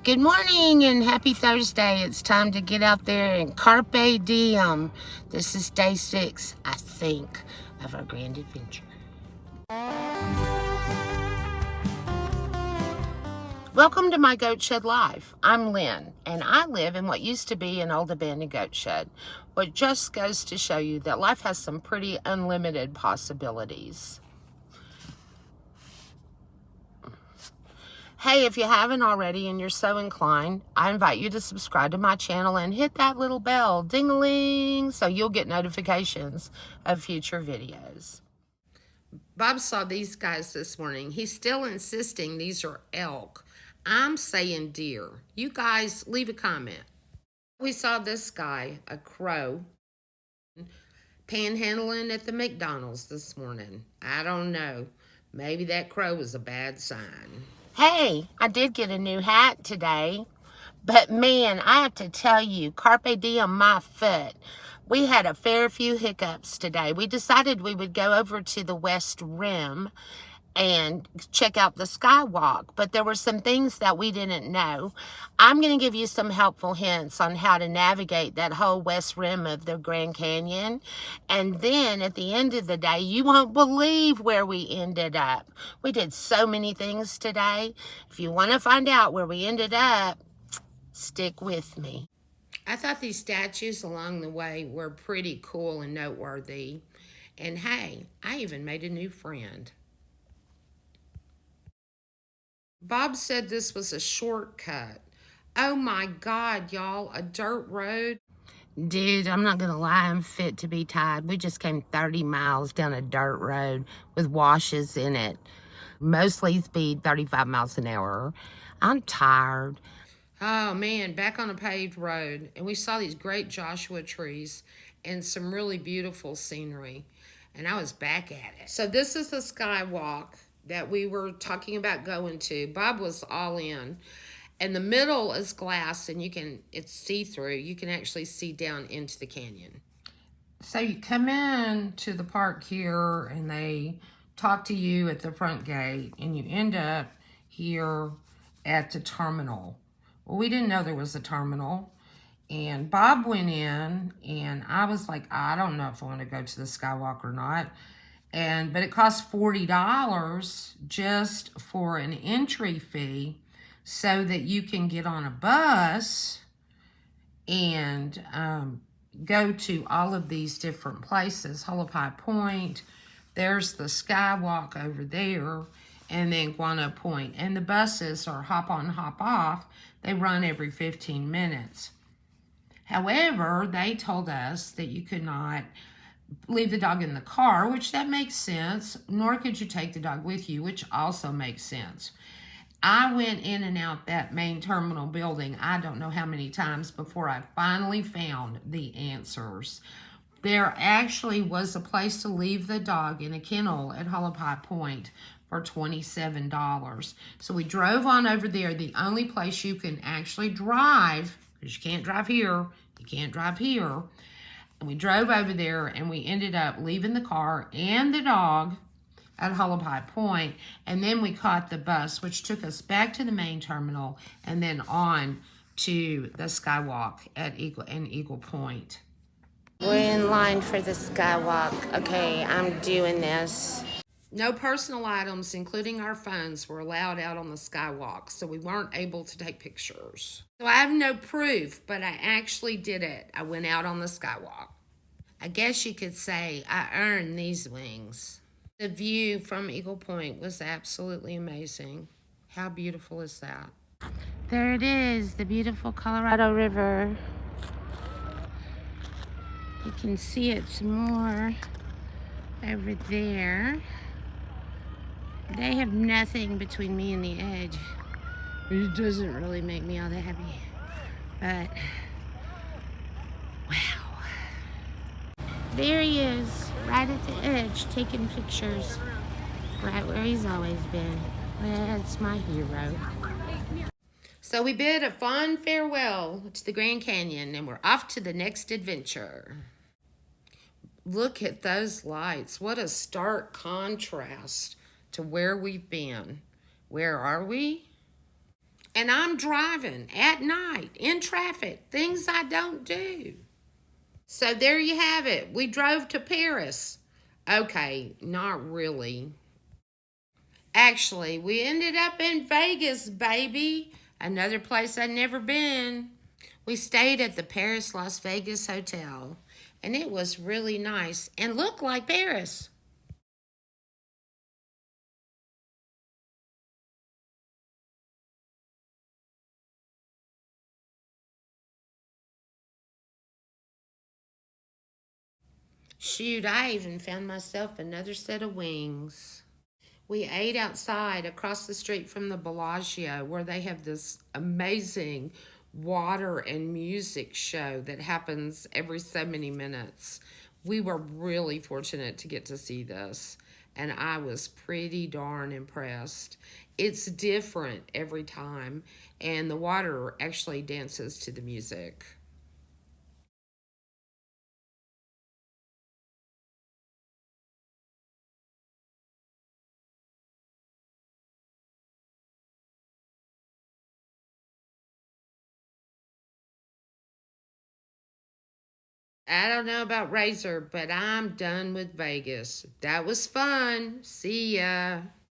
Good morning and happy Thursday. It's time to get out there and carpe diem. This is day 6, I think, of our grand adventure. Welcome to my goat shed life. I'm Lynn, and I live in what used to be an old abandoned goat shed, which just goes to show you that life has some pretty unlimited possibilities. Hey, if you haven't already and you're so inclined, I invite you to subscribe to my channel and hit that little bell, ding-a-ling, so you'll get notifications of future videos. Bob saw these guys this morning. He's still insisting these are elk. I'm saying deer. You guys leave a comment. We saw this guy, a crow, panhandling at the McDonald's this morning. I don't know. Maybe that crow was a bad sign. Hey, I did get a new hat today, but man, I have to tell you, carpe diem my foot. We had a fair few hiccups today. We decided we would go over to the West Rim and check out the skywalk, but there were some things that we didn't know. I'm going to give you some helpful hints on how to navigate that whole west rim of the Grand Canyon, and then at the end of the day, you won't believe where we ended up. We did so many things today. If you want to find out where we ended up, stick with me. I thought these statues along the way were pretty cool and noteworthy, and hey, I even made a new friend. Bob said this was a shortcut. Oh my God, y'all, a dirt road? Dude, I'm not gonna lie, I'm fit to be tied. We just came 30 miles down a dirt road with washes in it. Mostly speed 35 miles an hour. I'm tired. Oh man, back on a paved road. And we saw these great Joshua trees and some really beautiful scenery. And I was back at it. So this is the skywalk that we were talking about going to. Bob was all in. And the middle is glass and it's see-through. You can actually see down into the canyon. So you come in to the park here and they talk to you at the front gate and you end up here at the terminal. Well, we didn't know there was a terminal. And Bob went in and I was like, I don't know if I want to go to the skywalk or not. But it costs $40 just for an entry fee so that you can get on a bus and go to all of these different places. Hullapai Point, there's the skywalk over there, and then Guano Point. And the buses are hop on, hop off. They run every 15 minutes. However, they told us that you could not leave the dog in the car, which that makes sense, nor could you take the dog with you, which also makes sense. I went in and out that main terminal building, I don't know how many times before I finally found the answers. There actually was a place to leave the dog in a kennel at Hullapai Point for $27. So we drove on over there. The only place you can actually drive, because you can't drive here, you can't drive here. And we drove over there and we ended up leaving the car and the dog at Hullapai Point, and then we caught the bus, which took us back to the main terminal and then on to the skywalk at Eagle Point. We're in line for the skywalk. Okay, I'm doing this. No personal items, including our phones, were allowed out on the skywalk, so we weren't able to take pictures. So I have no proof, but I actually did it. I went out on the skywalk. I guess you could say I earned these wings. The view from Eagle Point was absolutely amazing. How beautiful is that? There it is, the beautiful Colorado River. You can see it some more over there. They have nothing between me and the edge. It doesn't really make me all that happy. But, wow. There he is, right at the edge, taking pictures. Right where he's always been. That's my hero. So we bid a fond farewell to the Grand Canyon, and we're off to the next adventure. Look at those lights. What a stark contrast to where we've been. Where are we? And I'm driving at night in traffic, things I don't do. So there you have it. We drove to Paris. Okay, not really. Actually, we ended up in Vegas, baby. Another place I'd never been. We stayed at the Paris Las Vegas Hotel, and it was really nice and looked like Paris. Shoot, I even found myself another set of wings. We ate outside across the street from the Bellagio, where they have this amazing water and music show that happens every so many minutes. We were really fortunate to get to see this, and I was pretty darn impressed. It's different every time, and the water actually dances to the music. I don't know about Razor, but I'm done with Vegas. That was fun. See ya.